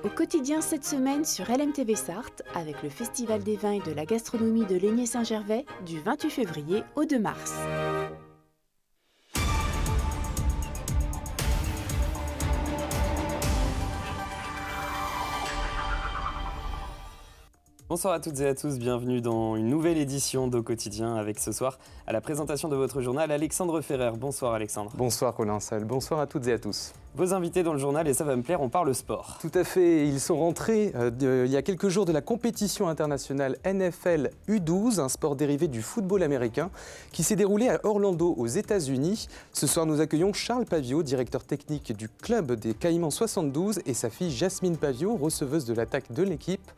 Au quotidien cette semaine sur LMTV Sarthe avec le Festival des vins et de la gastronomie de Laigné-Saint-Gervais du 28 février au 2 mars. Bonsoir à toutes et à tous, bienvenue dans une nouvelle édition d'Au Quotidien avec ce soir à la présentation de votre journal Alexandre Ferrer. Bonsoir Alexandre. Bonsoir Colin Salle, bonsoir à toutes et à tous. Vos invités dans le journal, et ça va me plaire, on parle sport. Tout à fait, ils sont rentrés il y a quelques jours de la compétition internationale NFL U12, un sport dérivé du football américain qui s'est déroulé à Orlando aux États-Unis. Ce soir nous accueillons Charles Pavio, directeur technique du club des Caïmans 72 et sa fille Jasmine Pavio, receveuse de l'attaque de l'équipe.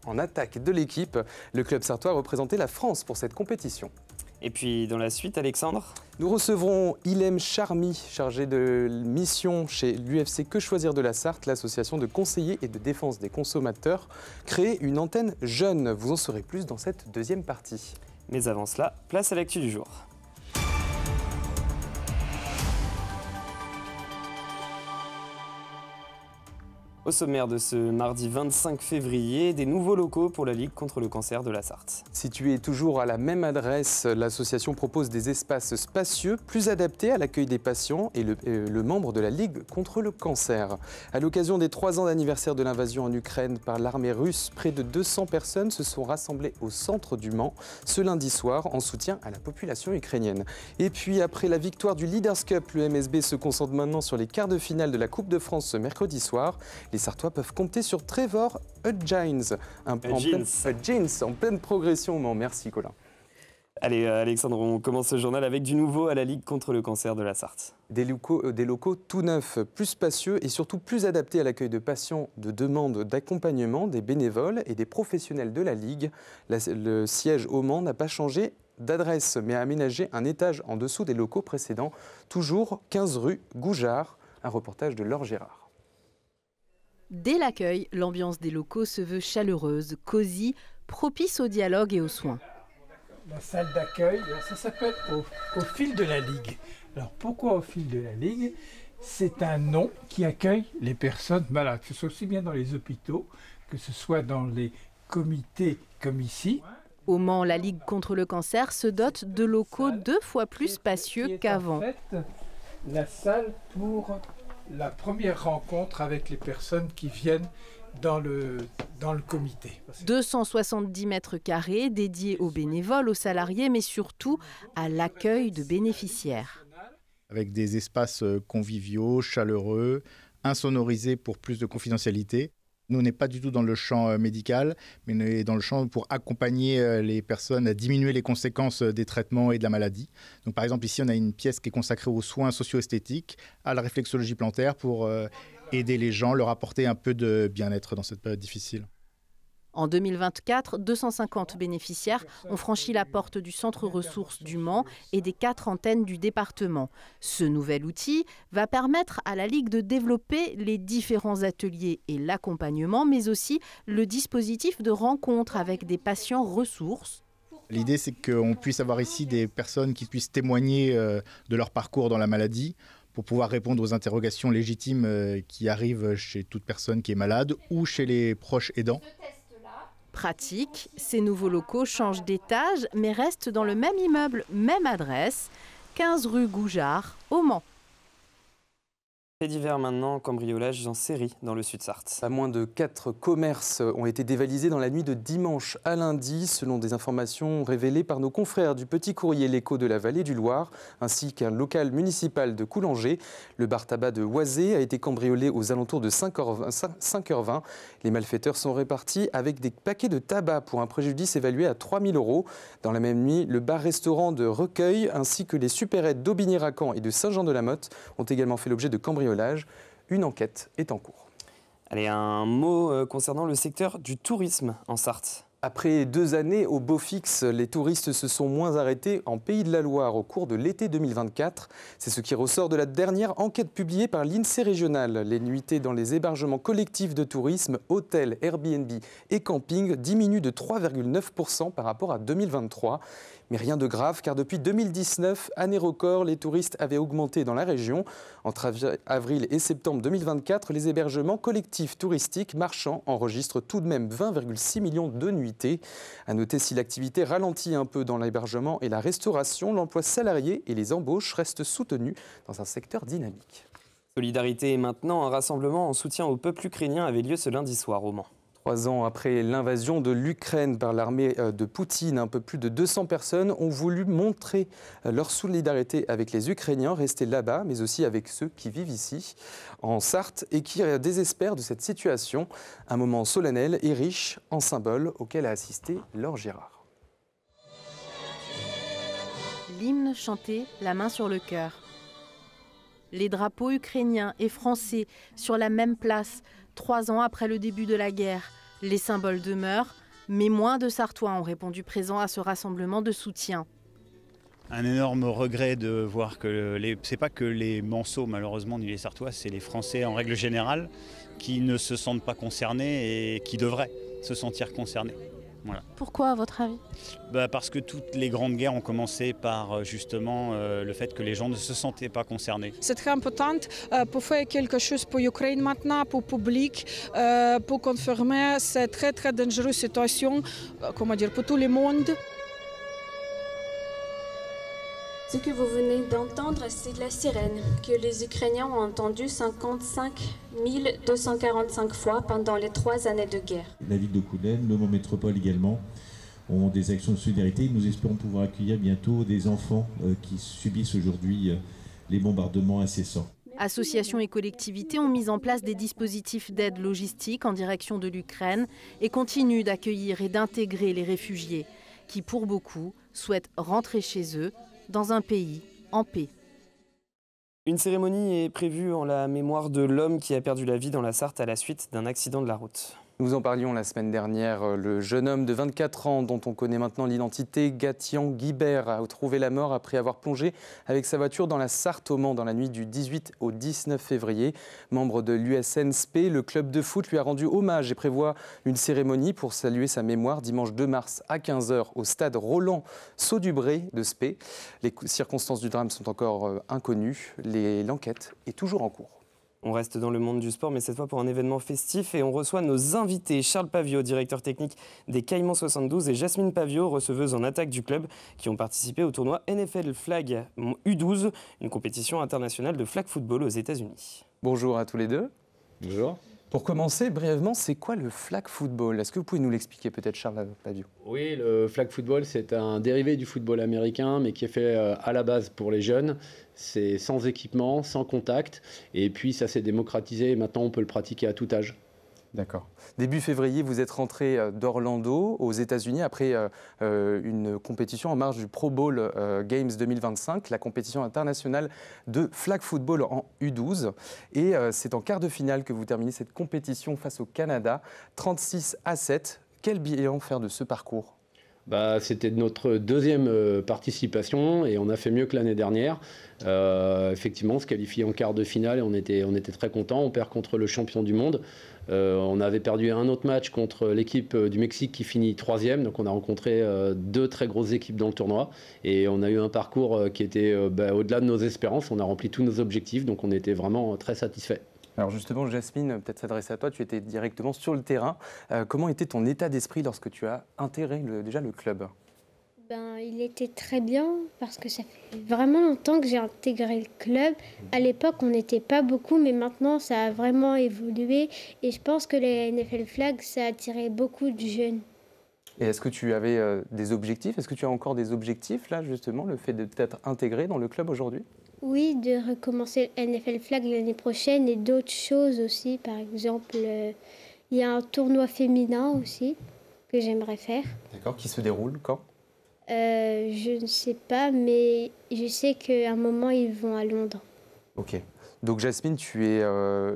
En attaque de l'équipe, le club sartois a représenté la France pour cette compétition. Et puis dans la suite, Alexandre, nous recevrons Ilem Charmy, chargé de mission chez l'UFC Que Choisir de la Sarthe, l'association de conseillers et de défense des consommateurs, créer une antenne jeune. Vous en saurez plus dans cette deuxième partie. Mais avant cela, place à l'actu du jour. Au sommaire de ce mardi 25 février, des nouveaux locaux pour la Ligue contre le cancer de la Sarthe. Situé toujours à la même adresse, l'association propose des espaces spacieux plus adaptés à l'accueil des patients et le membre de la Ligue contre le cancer. À l'occasion des 3 ans d'anniversaire de l'invasion en Ukraine par l'armée russe, près de 200 personnes se sont rassemblées au centre du Mans ce lundi soir en soutien à la population ukrainienne. Et puis après la victoire du Leaders Cup, le MSB se concentre maintenant sur les quarts de finale de la Coupe de France ce mercredi soir. Les Sartois peuvent compter sur Trevor Hudgens, en pleine progression. Bon, merci Colin. Allez Alexandre, on commence ce journal avec du nouveau à la Ligue contre le cancer de la Sarthe. Des locaux tout neufs, plus spacieux et surtout plus adaptés à l'accueil de patients, de demandes d'accompagnement des bénévoles et des professionnels de la Ligue. Le siège au Mans n'a pas changé d'adresse, mais a aménagé un étage en dessous des locaux précédents, toujours 15 rue Goujard. Un reportage de Laure Gérard. Dès l'accueil, l'ambiance des locaux se veut chaleureuse, cosy, propice au dialogue et aux soins. La salle d'accueil, ça s'appelle au fil de la Ligue. Alors pourquoi au fil de la Ligue? C'est un nom qui accueille les personnes malades, que ce soit aussi bien dans les hôpitaux, que ce soit dans les comités comme ici. Au Mans, la Ligue contre le cancer se dote de locaux 2 fois plus spacieux qu'avant. En fait, la salle pour la première rencontre avec les personnes qui viennent dans le comité. 270 mètres carrés dédiés aux bénévoles, aux salariés, mais surtout à l'accueil de bénéficiaires. Avec des espaces conviviaux, chaleureux, insonorisés pour plus de confidentialité. Nous, on n'est pas du tout dans le champ médical, mais on est dans le champ pour accompagner les personnes à diminuer les conséquences des traitements et de la maladie. Donc, par exemple, ici, on a une pièce qui est consacrée aux soins socio-esthétiques, à la réflexologie plantaire pour aider les gens, leur apporter un peu de bien-être dans cette période difficile. En 2024, 250 bénéficiaires ont franchi la porte du centre ressources du Mans et des 4 antennes du département. Ce nouvel outil va permettre à la Ligue de développer les différents ateliers et l'accompagnement, mais aussi le dispositif de rencontre avec des patients ressources. L'idée, c'est qu'on puisse avoir ici des personnes qui puissent témoigner de leur parcours dans la maladie pour pouvoir répondre aux interrogations légitimes qui arrivent chez toute personne qui est malade ou chez les proches aidants. Pratique, ces nouveaux locaux changent d'étage mais restent dans le même immeuble, même adresse, 15 rue Goujard, au Mans. Fait divers maintenant, cambriolage en série dans le Sud-Sarthe. Pas moins de 4 commerces ont été dévalisés dans la nuit de dimanche à lundi, selon des informations révélées par nos confrères du Petit Courrier L'Écho de la Vallée du Loir, ainsi qu'un local municipal de Coulanger. Le bar-tabac de Oisé a été cambriolé aux alentours de 5h20. Les malfaiteurs sont répartis avec des paquets de tabac pour un préjudice évalué à 3 000 €. Dans la même nuit, le bar-restaurant de Recueil ainsi que les supérettes d'Aubigné-Racan et de Saint-Jean-de-la-Motte ont également fait l'objet de cambriolages. Une enquête est en cours. Allez, un mot concernant le secteur du tourisme en Sarthe. Après 2 années au beau fixe, les touristes se sont moins arrêtés en Pays de la Loire au cours de l'été 2024. C'est ce qui ressort de la dernière enquête publiée par l'INSEE régional. Les nuitées dans les hébergements collectifs de tourisme, hôtels, Airbnb et camping diminuent de 3,9% par rapport à 2023. Mais rien de grave, car depuis 2019, année record, les touristes avaient augmenté dans la région. Entre avril et septembre 2024, les hébergements collectifs touristiques marchands enregistrent tout de même 20,6 millions de nuitées. À noter, si l'activité ralentit un peu dans l'hébergement et la restauration, l'emploi salarié et les embauches restent soutenus dans un secteur dynamique. Solidarité et maintenant, un rassemblement en soutien au peuple ukrainien avait lieu ce lundi soir au Mans. 3 ans après l'invasion de l'Ukraine par l'armée de Poutine, un peu plus de 200 personnes ont voulu montrer leur solidarité avec les Ukrainiens restés là-bas, mais aussi avec ceux qui vivent ici, en Sarthe, et qui désespèrent de cette situation. Un moment solennel et riche en symboles auquel a assisté Laure Gérard. L'hymne chanté, la main sur le cœur. Les drapeaux ukrainiens et français sur la même place, 3 ans après le début de la guerre. Les symboles demeurent, mais moins de Sarthois ont répondu présents à ce rassemblement de soutien. Un énorme regret de voir que c'est pas que les Manceaux malheureusement ni les Sarthois, c'est les Français en règle générale qui ne se sentent pas concernés et qui devraient se sentir concernés. Voilà. Pourquoi à votre avis ? Parce que toutes les grandes guerres ont commencé par justement le fait que les gens ne se sentaient pas concernés. C'est très important pour faire quelque chose pour l'Ukraine maintenant, pour le public, pour confirmer cette très très dangereuse situation, pour tout le monde. Ce que vous venez d'entendre, c'est la sirène que les Ukrainiens ont entendue 55 245 fois pendant les 3 années de guerre. La ville de Koulen, le Mans Métropole également, ont des actions de solidarité. Nous espérons pouvoir accueillir bientôt des enfants qui subissent aujourd'hui les bombardements incessants. Associations et collectivités ont mis en place des dispositifs d'aide logistique en direction de l'Ukraine et continuent d'accueillir et d'intégrer les réfugiés qui, pour beaucoup, souhaitent rentrer chez eux dans un pays en paix. Une cérémonie est prévue en la mémoire de l'homme qui a perdu la vie dans la Sarthe à la suite d'un accident de la route. Nous en parlions la semaine dernière. Le jeune homme de 24 ans, dont on connaît maintenant l'identité, Gatian Guibert, a trouvé la mort après avoir plongé avec sa voiture dans la Sarthe au Mans dans la nuit du 18 au 19 février. Membre de l'USN Spé, le club de foot lui a rendu hommage et prévoit une cérémonie pour saluer sa mémoire dimanche 2 mars à 15h au stade Roland-Saudubré de Spé. Les circonstances du drame sont encore inconnues. L'enquête est toujours en cours. On reste dans le monde du sport, mais cette fois pour un événement festif et on reçoit nos invités. Charles Pavio, directeur technique des Caïmans 72 et Jasmine Pavio, receveuse en attaque du club, qui ont participé au tournoi NFL Flag U12, une compétition internationale de flag football aux États-Unis. Bonjour à tous les deux. Bonjour. Pour commencer, brièvement, c'est quoi le flag football? Est-ce que vous pouvez nous l'expliquer peut-être, Charles Pavio? Oui, le flag football, c'est un dérivé du football américain, mais qui est fait à la base pour les jeunes. C'est sans équipement, sans contact, et puis ça s'est démocratisé, et maintenant on peut le pratiquer à tout âge. D'accord. Début février, vous êtes rentré d'Orlando aux États-Unis après une compétition en marge du Pro Bowl Games 2025, la compétition internationale de flag football en U12. Et c'est en quart de finale que vous terminez cette compétition face au Canada, 36-7. Quel bilan faire de ce parcours ? C'était notre deuxième participation et on a fait mieux que l'année dernière. Effectivement, on se qualifie en quart de finale et on était très contents. On perd contre le champion du monde. On avait perdu un autre match contre l'équipe du Mexique qui finit 3e. Donc on a rencontré 2 très grosses équipes dans le tournoi. Et on a eu un parcours qui était au-delà de nos espérances. On a rempli tous nos objectifs. Donc on était vraiment très satisfaits. Alors justement, Jasmine, peut-être s'adresser à toi, tu étais directement sur le terrain. Comment était ton état d'esprit lorsque tu as intégré déjà le club ? Il était très bien parce que ça fait vraiment longtemps que j'ai intégré le club. À l'époque, on n'était pas beaucoup, mais maintenant, ça a vraiment évolué. Et je pense que les NFL Flag, ça a attiré beaucoup de jeunes. Et est-ce que tu avais des objectifs ? Est-ce que tu as encore des objectifs, là, justement, le fait de t'être intégré dans le club aujourd'hui ? Oui, de recommencer le NFL Flag l'année prochaine et d'autres choses aussi. Par exemple, il y a un tournoi féminin aussi que j'aimerais faire. D'accord, qui se déroule quand ? Je ne sais pas, mais je sais qu'à un moment, ils vont à Londres. Ok. Donc Jasmine, tu es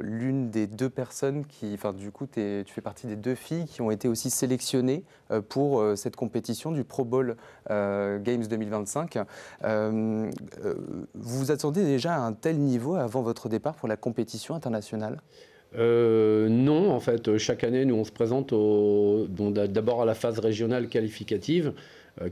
l'une des 2 personnes qui... Enfin, du coup, tu fais partie des 2 filles qui ont été aussi sélectionnées pour cette compétition du Pro Bowl Games 2025. Vous vous attendez déjà à un tel niveau avant votre départ pour la compétition internationale ? Non, en fait, chaque année, nous, on se présente d'abord à la phase régionale qualificative.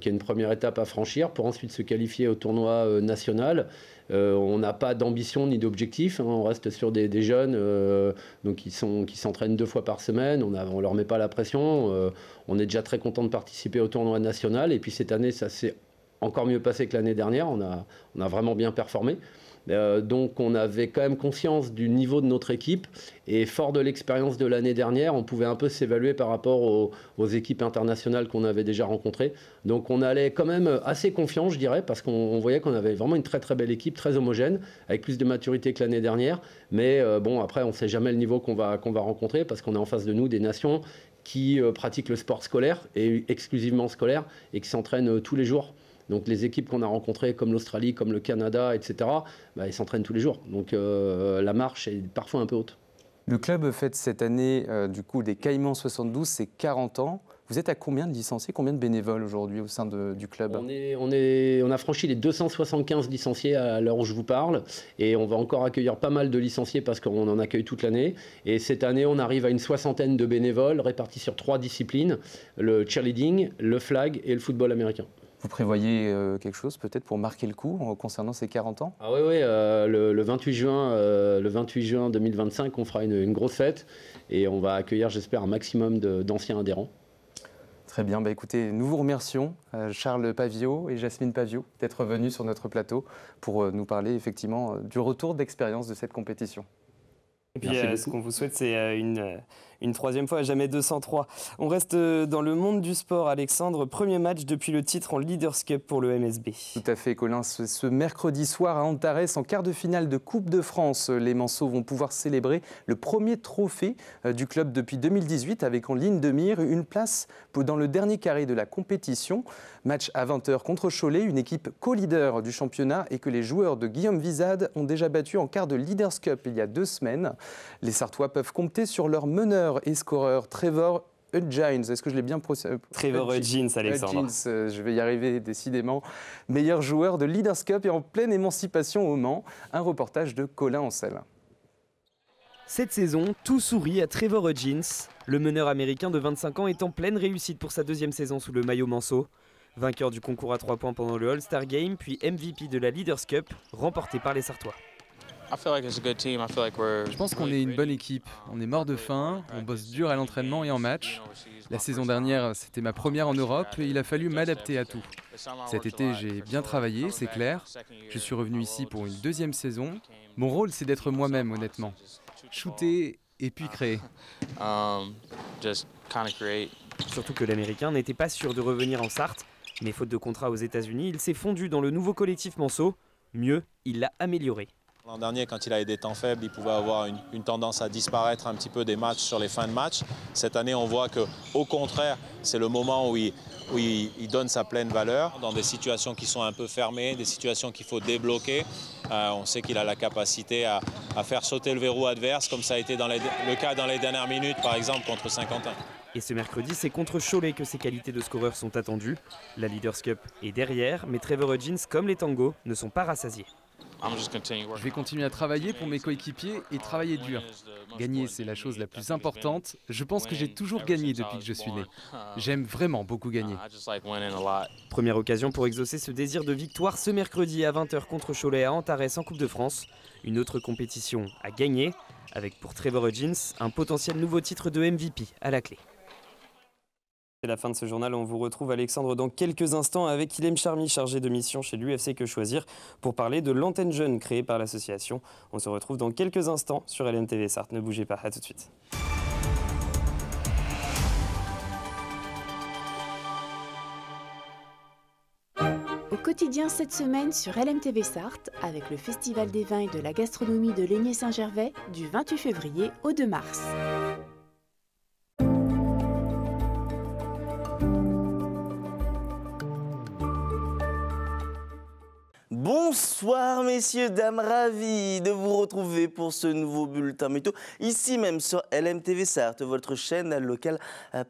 qui est une première étape à franchir pour ensuite se qualifier au tournoi national. On n'a pas d'ambition ni d'objectif, hein, on reste sur des jeunes donc qui s'entraînent 2 fois par semaine, on ne leur met pas la pression, on est déjà très content de participer au tournoi national et puis cette année ça s'est encore mieux passé que l'année dernière, on a vraiment bien performé. Donc on avait quand même conscience du niveau de notre équipe et fort de l'expérience de l'année dernière, on pouvait un peu s'évaluer par rapport aux équipes internationales qu'on avait déjà rencontrées. Donc on allait quand même assez confiant, je dirais, parce qu'on voyait qu'on avait vraiment une très très belle équipe, très homogène, avec plus de maturité que l'année dernière. Mais bon, après on ne sait jamais le niveau qu'on va rencontrer parce qu'on est en face de nous des nations qui pratiquent le sport scolaire et exclusivement scolaire et qui s'entraînent tous les jours. Donc les équipes qu'on a rencontrées, comme l'Australie, comme le Canada, etc., ils s'entraînent tous les jours. Donc la marche est parfois un peu haute. Le club fête cette année du coup des Caïmans 72, c'est 40 ans. Vous êtes à combien de licenciés, combien de bénévoles aujourd'hui au sein du club ? On a franchi les 275 licenciés à l'heure où je vous parle et on va encore accueillir pas mal de licenciés parce qu'on en accueille toute l'année. Et cette année, on arrive à une 60aine de bénévoles répartis sur 3 disciplines, le cheerleading, le flag et le football américain. Vous prévoyez quelque chose peut-être pour marquer le coup concernant ces 40 ans ? Ah oui, le 28 juin 2025, on fera une grosse fête et on va accueillir, j'espère, un maximum d'anciens adhérents. Très bien, écoutez, nous vous remercions, Charles Paviot et Jasmine Paviot, d'être venus sur notre plateau pour nous parler effectivement du retour d'expérience de cette compétition. Et puis ce qu'on vous souhaite, c'est une 3e fois, jamais 203. On reste dans le monde du sport, Alexandre. Premier match depuis le titre en Leaders Cup pour le MSB. Tout à fait, Colin. Ce mercredi soir à Antares, en quart de finale de Coupe de France, les Manceaux vont pouvoir célébrer le premier trophée du club depuis 2018 avec en ligne de mire une place dans le dernier carré de la compétition. Match à 20h contre Cholet, une équipe co-leader du championnat et que les joueurs de Guillaume Vizade ont déjà battu en quart de Leaders Cup il y a 2 semaines. Les Sartois peuvent compter sur leur meneur et scoreur Trevor Hudgens. Est-ce que je l'ai bien prononcé ? Trevor Hudgens, Alexandre. Je vais y arriver décidément. Meilleur joueur de Leaders Cup et en pleine émancipation au Mans. Un reportage de Colin Ancel. Cette saison, tout sourit à Trevor Hudgens. Le meneur américain de 25 ans est en pleine réussite pour sa 2e saison sous le maillot Manceau. Vainqueur du concours à 3 points pendant le All-Star Game, puis MVP de la Leaders Cup, remporté par les Sartois. Je pense qu'on est une bonne équipe. On est mort de faim, on bosse dur à l'entraînement et en match. La saison dernière, c'était ma première en Europe et il a fallu m'adapter à tout. Cet été, j'ai bien travaillé, c'est clair. Je suis revenu ici pour une 2e saison. Mon rôle, c'est d'être moi-même, honnêtement. Shooter et puis créer. Surtout que l'Américain n'était pas sûr de revenir en Sarthe, mais faute de contrat aux États-Unis, il s'est fondu dans le nouveau collectif Manceau. Mieux, il l'a amélioré. L'an dernier, quand il avait des temps faibles, il pouvait avoir une tendance à disparaître un petit peu des matchs sur les fins de match. Cette année, on voit qu'au contraire, c'est le moment où il donne sa pleine valeur. Dans des situations qui sont un peu fermées, des situations qu'il faut débloquer, on sait qu'il a la capacité à faire sauter le verrou adverse, comme ça a été le cas dans les dernières minutes, par exemple, contre Saint-Quentin. Et ce mercredi, c'est contre Cholet que ses qualités de scoreur sont attendues. La Leaders Cup est derrière, mais Trevor Hudgens, comme les tangos, ne sont pas rassasiés. Je vais continuer à travailler pour mes coéquipière et travailler dur. Gagner, c'est la chose la plus importante. Je pense que j'ai toujours gagné depuis que je suis né. J'aime vraiment beaucoup gagner. Première occasion pour exaucer ce désir de victoire ce mercredi à 20h contre Cholet à Antares en Coupe de France. Une autre compétition à gagner, avec pour Trevor Hudgens un potentiel nouveau titre de MVP à la clé. C'est la fin de ce journal. On vous retrouve, Alexandre, dans quelques instants avec Ilem Charmy, chargé de mission chez l'UFC Que Choisir, pour parler de l'antenne jeune créée par l'association. On se retrouve dans quelques instants sur LMTV Sarthe. Ne bougez pas, à tout de suite. Au quotidien cette semaine sur LMTV Sarthe, avec le Festival des vins et de la gastronomie de Laigné-Saint-Gervais du 28 février au 2 mars. Bonsoir messieurs, dames, ravi de vous retrouver pour ce nouveau bulletin météo, ici même sur LMTV Sarthe, votre chaîne locale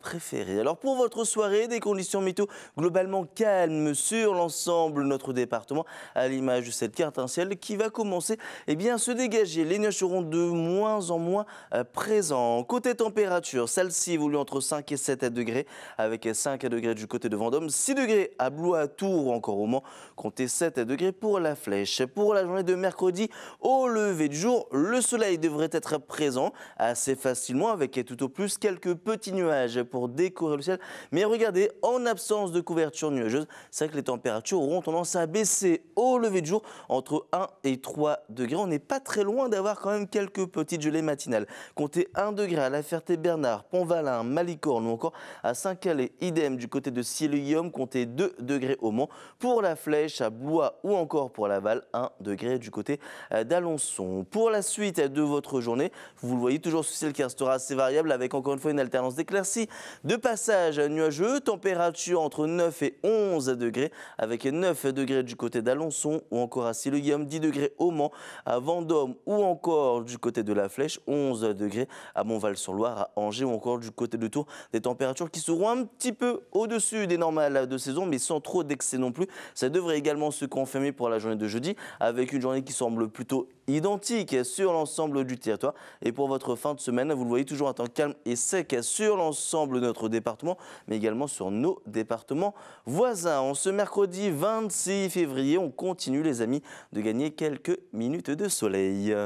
préférée. Alors pour votre soirée, des conditions météo globalement calmes sur l'ensemble de notre département, à l'image de cette carte, un ciel qui va commencer à se dégager. Les nuages seront de moins en moins présents. Côté température, celle-ci évolue entre 5 et 7 degrés, avec 5 degrés du côté de Vendôme, 6 degrés à Blois, à Tours ou encore au Mans, comptez 7 degrés pour la Flèche. Pour la journée de mercredi, au lever du jour, le soleil devrait être présent assez facilement avec tout au plus quelques petits nuages pour décorer le ciel. Mais regardez, en absence de couverture nuageuse, c'est vrai que les températures auront tendance à baisser au lever du jour entre 1 et 3 degrés. On n'est pas très loin d'avoir quand même quelques petites gelées matinales. Comptez 1 degré à La Ferté-Bernard, Pont-Valin, Malicorne ou encore à Saint-Calais. Idem du côté de Sille-Guillaume, comptez 2 degrés au Mans. Pour la Flèche, à Blois ou encore pour Laval, 1 degré du côté d'Alençon. Pour la suite de votre journée, vous le voyez toujours ce ciel qui restera assez variable avec encore une fois une alternance d'éclaircies, de passage nuageux, température entre 9 et 11 degrés avec 9 degrés du côté d'Alençon ou encore à Sille-Guillaume, 10 degrés au Mans, à Vendôme ou encore du côté de la Flèche, 11 degrés à Montval-sur-Loire, à Angers ou encore du côté de Tours. Des températures qui seront un petit peu au-dessus des normales de saison mais sans trop d'excès non plus. Ça devrait également se confirmer pour la journée de jeudi avec une journée qui semble plutôt identique sur l'ensemble du territoire. Et pour votre fin de semaine, vous le voyez, toujours un temps calme et sec sur l'ensemble de notre département, mais également sur nos départements voisins. En ce mercredi 26 février, on continue les amis de gagner quelques minutes de soleil.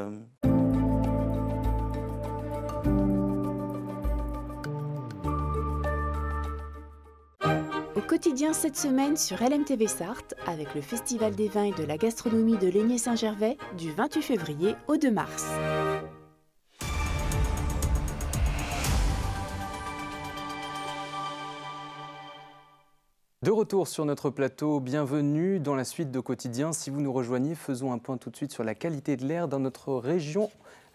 Au quotidien cette semaine sur LMTV Sarthe, avec le Festival des vins et de la gastronomie de Laigné-Saint-Gervais du 28 février au 2 mars. De retour sur notre plateau, bienvenue dans la suite de Quotidien. Si vous nous rejoignez, faisons un point tout de suite sur la qualité de l'air dans notre région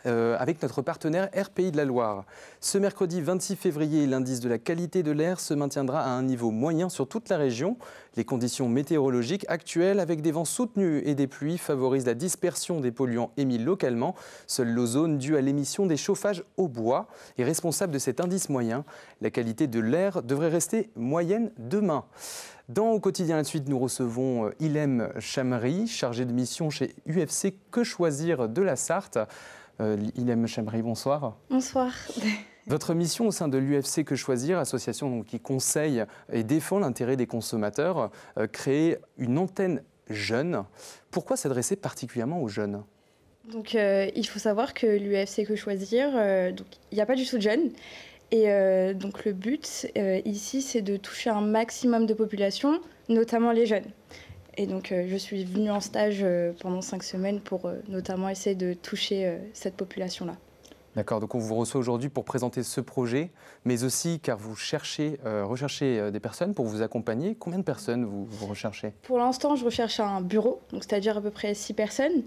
avec notre partenaire RPI de la Loire. Ce mercredi 26 février, l'indice de la qualité de l'air se maintiendra à un niveau moyen sur toute la région. Les conditions météorologiques actuelles avec des vents soutenus et des pluies favorisent la dispersion des polluants émis localement. Seule l'ozone due à l'émission des chauffages au bois est responsable de cet indice moyen. La qualité de l'air devrait rester moyenne demain. Dans Au quotidien la suite, nous recevons Ilem Chamri, chargé de mission chez UFC Que Choisir de la Sarthe. Ilem Chamri, bonsoir. Bonsoir. Votre mission au sein de l'UFC Que Choisir, association qui conseille et défend l'intérêt des consommateurs, créer une antenne jeune. Pourquoi s'adresser particulièrement aux jeunes ? Donc, il faut savoir que l'UFC Que Choisir, il n'y a pas du tout de jeunes. Et donc le but ici, c'est de toucher un maximum de population, notamment les jeunes. Et donc je suis venue en stage pendant 5 semaines pour notamment essayer de toucher cette population-là. D'accord, donc on vous reçoit aujourd'hui pour présenter ce projet, mais aussi car vous recherchez des personnes pour vous accompagner. Combien de personnes vous recherchez ? Pour l'instant, je recherche un bureau, donc c'est-à-dire à peu près 6 personnes,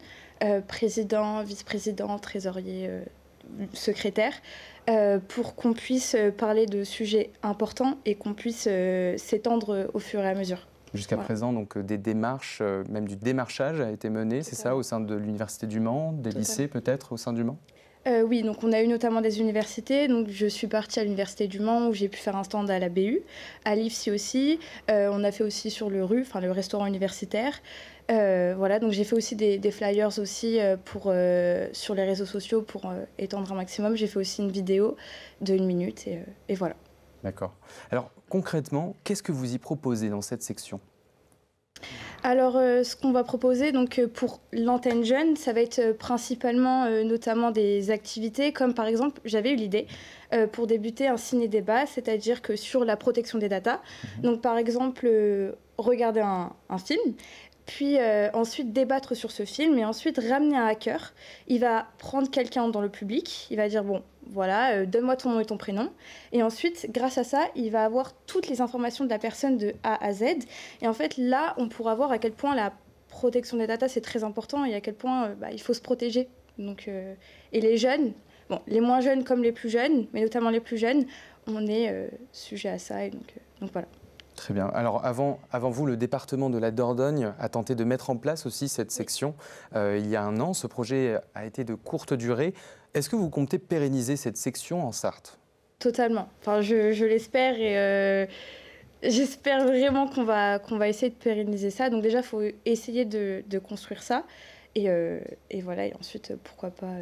président, vice-président, trésorier, secrétaire, pour qu'on puisse parler de sujets importants et qu'on puisse s'étendre au fur et à mesure. Jusqu'à présent, donc, des démarches, même du démarchage a été mené, c'est ça, au sein de l'Université du Mans, des lycées peut-être au sein du Mans ? Oui, donc on a eu notamment des universités. Donc je suis partie à l'Université du Mans où j'ai pu faire un stand à la BU, à l'IFSI aussi. On a fait aussi sur le RU, enfin le restaurant universitaire. Voilà, donc j'ai fait aussi des flyers aussi sur les réseaux sociaux pour étendre un maximum. J'ai fait aussi une vidéo de 1 minute et voilà. D'accord. Alors concrètement, qu'est-ce que vous y proposez dans cette section ? Alors, ce qu'on va proposer donc, pour l'antenne jeune, ça va être principalement notamment des activités comme par exemple, j'avais eu l'idée pour débuter un ciné-débat, c'est-à-dire que sur la protection des datas. Donc par exemple, regarder un film, puis ensuite débattre sur ce film et ensuite ramener un hacker. Il va prendre quelqu'un dans le public, il va dire bon, voilà, donne-moi ton nom et ton prénom. Et ensuite, grâce à ça, il va avoir toutes les informations de la personne de A à Z. Et en fait, là, on pourra voir à quel point la protection des datas, c'est très important et à quel point il faut se protéger. Donc, et les jeunes, bon, les moins jeunes comme les plus jeunes, mais notamment les plus jeunes, on est sujet à ça. Et donc voilà. Très bien. Alors avant vous, le département de la Dordogne a tenté de mettre en place aussi cette section il y a un an. Ce projet a été de courte durée. Est-ce que vous comptez pérenniser cette section en Sarthe? Totalement. Enfin, je l'espère et j'espère vraiment qu'on va essayer de pérenniser ça. Donc déjà, il faut essayer de construire ça. Et voilà, et ensuite, pourquoi pas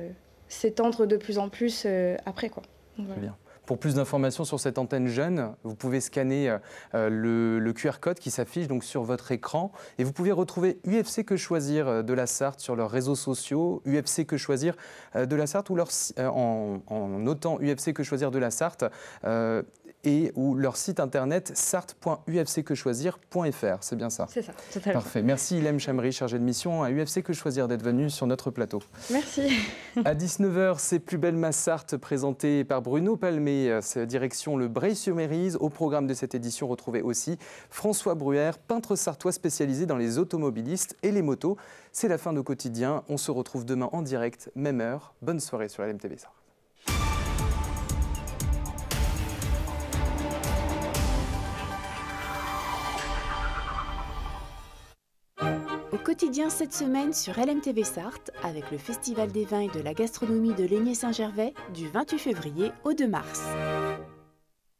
s'étendre de plus en plus après, quoi. Donc, voilà. Très bien. Pour plus d'informations sur cette antenne jeune, vous pouvez scanner le QR code qui s'affiche donc sur votre écran. Et vous pouvez retrouver UFC Que Choisir de la Sarthe sur leurs réseaux sociaux, UFC Que Choisir de la Sarthe, ou en notant UFC Que Choisir de la Sarthe, ou leur site internet sarthe.ufcquechoisir.fr. C'est bien ça? C'est ça, totalement. Parfait. Merci Ilem Chamri, chargée de mission à UFC Que Choisir, d'être venue sur notre plateau. Merci. À 19h, c'est Plus belle ma Sarthe, présenté par Bruno Palmé. C'est direction le Breil-sur-Mérise. Au programme de cette édition, retrouvez aussi François Bruère, peintre sartois spécialisé dans les automobilistes et les motos. C'est la fin de Quotidien. On se retrouve demain en direct, même heure. Bonne soirée sur LMTV Sarthe. Au quotidien cette semaine sur LMTV Sarthe, avec le Festival des vins et de la gastronomie de Laigné-Saint-Gervais du 28 février au 2 mars.